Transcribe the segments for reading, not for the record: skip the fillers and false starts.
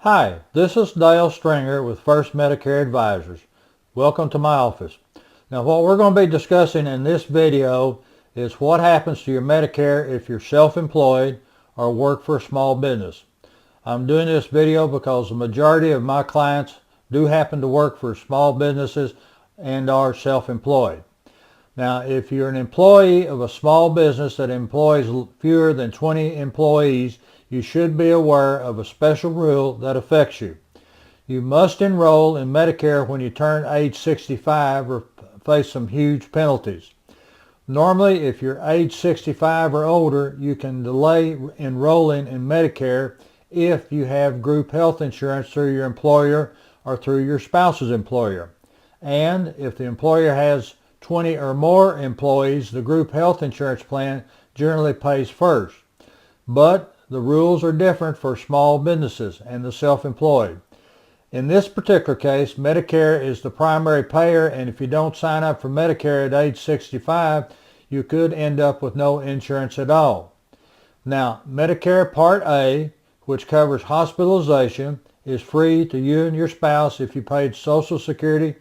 Hi, this is Dale Stringer with First Medicare Advisors. Welcome to my office. Now what we're going to be discussing in this video is what happens to your Medicare if you're self-employed or work for a small business. I'm doing this video because the majority of my clients do happen to work for small businesses and are self-employed. Now if you're an employee of a small business that employs fewer than 20 employees, you should be aware of a special rule that affects you. You must enroll in Medicare when you turn age 65 or face some huge penalties. Normally, if you're age 65 or older, you can delay enrolling in Medicare if you have group health insurance through your employer or through your spouse's employer. And if the employer has 20 or more employees, the group health insurance plan generally pays first. But the rules are different for small businesses and the self-employed. In this particular case, Medicare is the primary payer, and if you don't sign up for Medicare at age 65, you could end up with no insurance at all. Now, Medicare Part A, which covers hospitalization, is free to you and your spouse if you paid Social Security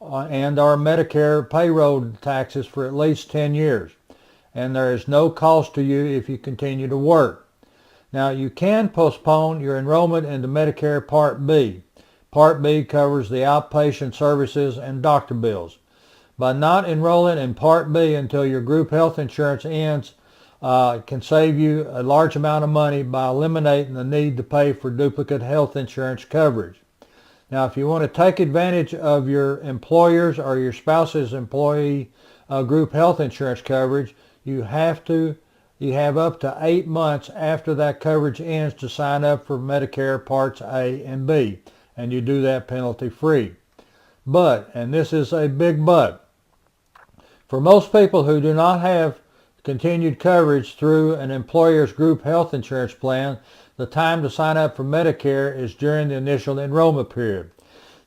and or Medicare payroll taxes for at least 10 years. And there is no cost to you if you continue to work. Now, you can postpone your enrollment into Medicare Part B. Part B covers the outpatient services and doctor bills. By not enrolling in Part B until your group health insurance ends, can save you a large amount of money by eliminating the need to pay for duplicate health insurance coverage. Now, if you want to take advantage of your employer's or your spouse's employee group health insurance coverage, you have up to 8 months after that coverage ends to sign up for Medicare Parts A and B, and you do that penalty free. But, and this is a big but, for most people who do not have continued coverage through an employer's group health insurance plan, the time to sign up for Medicare is during the initial enrollment period.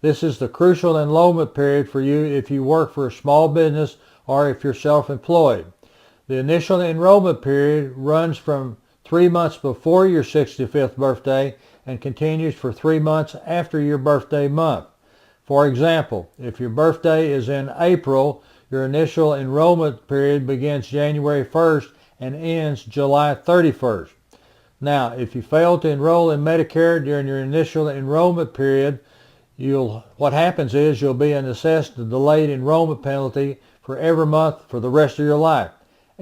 This is the crucial enrollment period for you if you work for a small business or if you're self-employed. The initial enrollment period runs from 3 months before your 65th birthday and continues for 3 months after your birthday month. For example, if your birthday is in April, your initial enrollment period begins January 1st and ends July 31st. Now, if you fail to enroll in Medicare during your initial enrollment period, what happens is you'll be assessed a delayed enrollment penalty for every month for the rest of your life.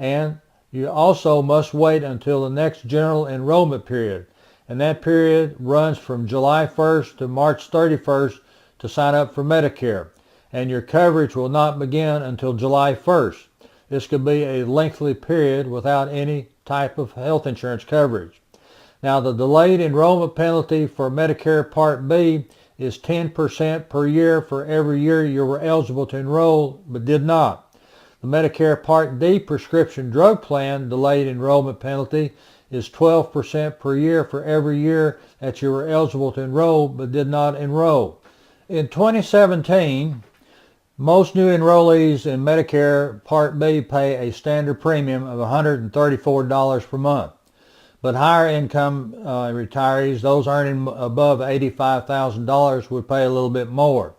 And you also must wait until the next general enrollment period. And that period runs from July 1st to March 31st to sign up for Medicare. And your coverage will not begin until July 1st. This could be a lengthy period without any type of health insurance coverage. Now, the delayed enrollment penalty for Medicare Part B is 10% per year for every year you were eligible to enroll but did not. The Medicare Part D prescription drug plan delayed enrollment penalty is 12% per year for every year that you were eligible to enroll but did not enroll. In 2017, most new enrollees in Medicare Part B pay a standard premium of $134 per month. But higher income retirees, those earning above $85,000, would pay a little bit more.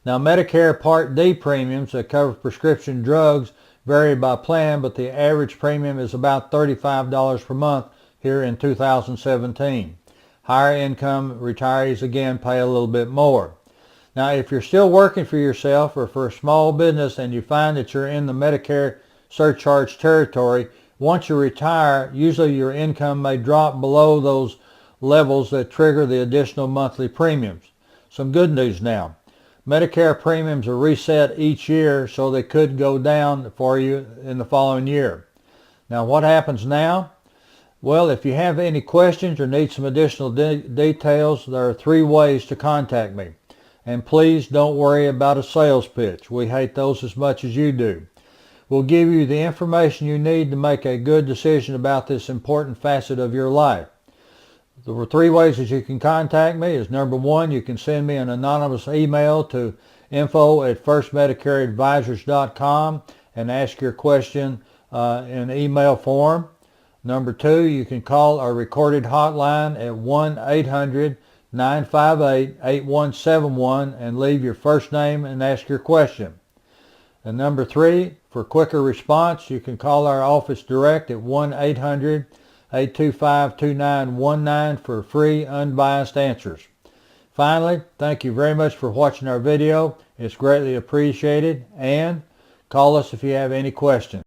Now, Medicare Part D premiums that cover prescription drugs vary by plan, but the average premium is about $35 per month here in 2017. Higher income retirees again pay a little bit more. Now, if you're still working for yourself or for a small business and you find that you're in the Medicare surcharge territory, once you retire, usually your income may drop below those levels that trigger the additional monthly premiums. Some good news now. Medicare premiums are reset each year, so they could go down for you in the following year. Now, what happens now? Well, if you have any questions or need some additional details, there are 3 ways to contact me. And please don't worry about a sales pitch. We hate those as much as you do. We'll give you the information you need to make a good decision about this important facet of your life. The 3 ways that you can contact me is, number 1, you can send me an anonymous email to info@firstmedicareadvisors.com and ask your question in email form. Number 2, you can call our recorded hotline at 1-800 958-8171 and leave your first name and ask your question. And number 3, for quicker response, you can call our office direct at 1-800-825-2919 for free, unbiased answers. Finally, thank you very much for watching our video. It's greatly appreciated, and call us if you have any questions.